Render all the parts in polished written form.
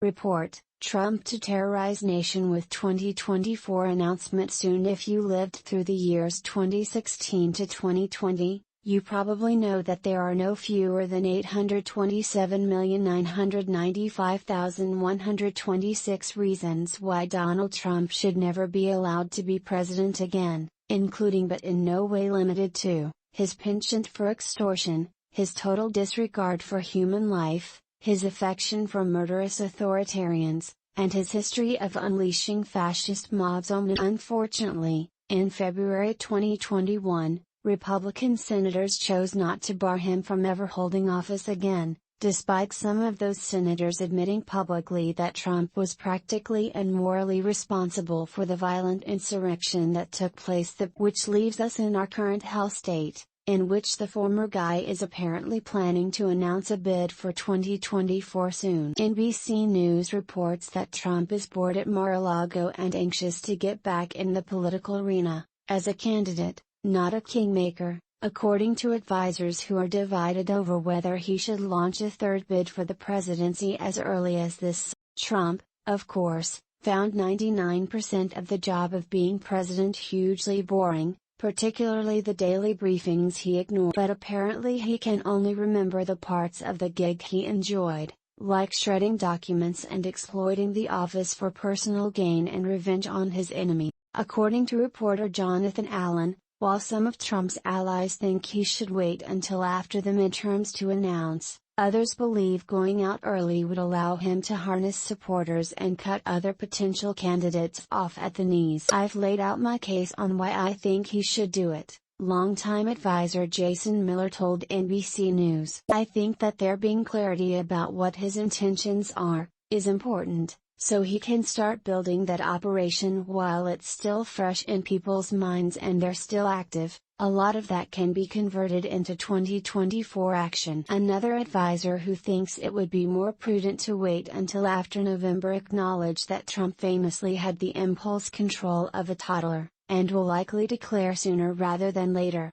Report, Trump to terrorize nation with 2024 announcement soon. If you lived through the years 2016 to 2020, you probably know that there are no fewer than 827,995,126 reasons why Donald Trump should never be allowed to be president again, including but in no way limited to, his penchant for extortion, his total disregard for human life, his affection for murderous authoritarians, and his history of unleashing fascist mobs on. Unfortunately, in February 2021, Republican senators chose not to bar him from ever holding office again, despite some of those senators admitting publicly that Trump was practically and morally responsible for the violent insurrection that took place, which leaves us in our current hell state, in which the former guy is apparently planning to announce a bid for 2024 soon. NBC News reports that Trump is bored at Mar-a-Lago and anxious to get back in the political arena, as a candidate, not a kingmaker, according to advisors who are divided over whether he should launch a third bid for the presidency as early as this. Trump, of course, found 99% of the job of being president hugely boring, particularly the daily briefings he ignored. But apparently he can only remember the parts of the gig he enjoyed, like shredding documents and exploiting the office for personal gain and revenge on his enemy. According to reporter Jonathan Allen, while some of Trump's allies think he should wait until after the midterms to announce, others believe going out early would allow him to harness supporters and cut other potential candidates off at the knees. I've laid out my case on why I think he should do it, longtime advisor Jason Miller told NBC News. I think that there being clarity about what his intentions are, is important, so he can start building that operation while it's still fresh in people's minds and they're still active. A lot of that can be converted into 2024 action. Another advisor who thinks it would be more prudent to wait until after November acknowledged that Trump famously had the impulse control of a toddler, and will likely declare sooner rather than later.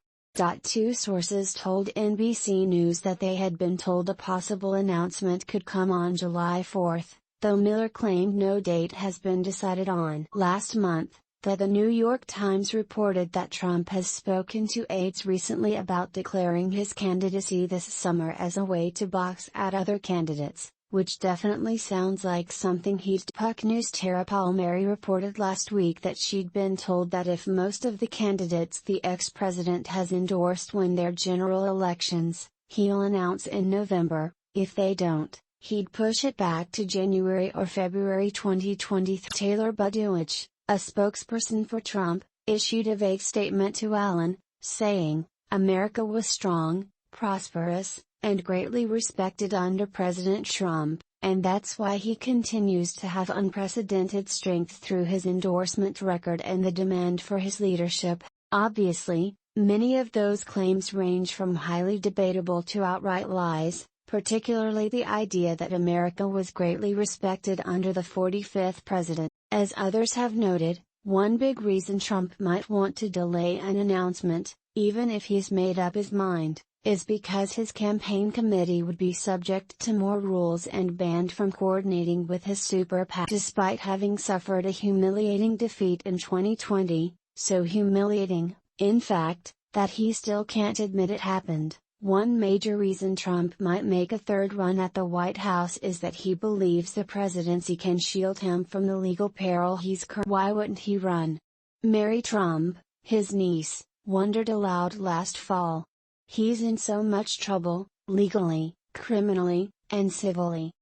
Two sources told NBC News that they had been told a possible announcement could come on July 4, though Miller claimed no date has been decided on. Last month, The New York Times reported that Trump has spoken to aides recently about declaring his candidacy this summer as a way to box out other candidates, which definitely sounds like something he'd do. Puck News' Tara Palmieri reported last week that she'd been told that if most of the candidates the ex-president has endorsed win their general elections, he'll announce in November. If they don't, he'd push it back to January or February 2023. Taylor Budowich, a spokesperson for Trump, issued a vague statement to Allen, saying, "America was strong, prosperous, and greatly respected under President Trump, and that's why he continues to have unprecedented strength through his endorsement record and the demand for his leadership." Obviously, many of those claims range from highly debatable to outright lies, particularly the idea that America was greatly respected under the 45th president. As others have noted, one big reason Trump might want to delay an announcement, even if he's made up his mind, is because his campaign committee would be subject to more rules and banned from coordinating with his super PAC. Despite having suffered a humiliating defeat in 2020, so humiliating, in fact, that he still can't admit it happened. One major reason Trump might make a third run at the White House is that he believes the presidency can shield him from the legal peril he's currently. Why wouldn't he run? Mary Trump, his niece, wondered aloud last fall. He's in so much trouble, legally, criminally, and civilly.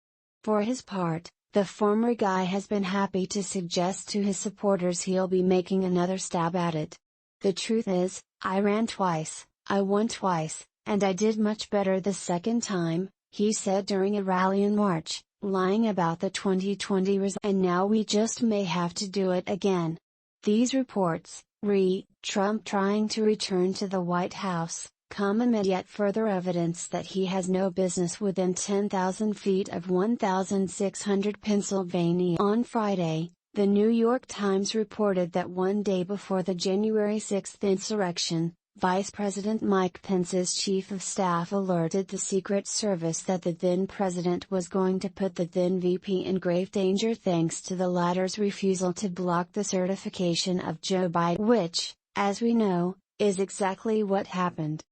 For his part, the former guy has been happy to suggest to his supporters he'll be making another stab at it. "The truth is, I ran twice, I won twice, and I did much better the second time," he said during a rally in March, lying about the 2020 result. "And now we just may have to do it again." These reports, Trump trying to return to the White House, come amid yet further evidence that he has no business within 10,000 feet of 1600 Pennsylvania. On Friday, The New York Times reported that one day before the January 6 insurrection, Vice President Mike Pence's chief of staff alerted the Secret Service that the then president was going to put the then VP in grave danger thanks to the latter's refusal to block the certification of Joe Biden, which, as we know, is exactly what happened.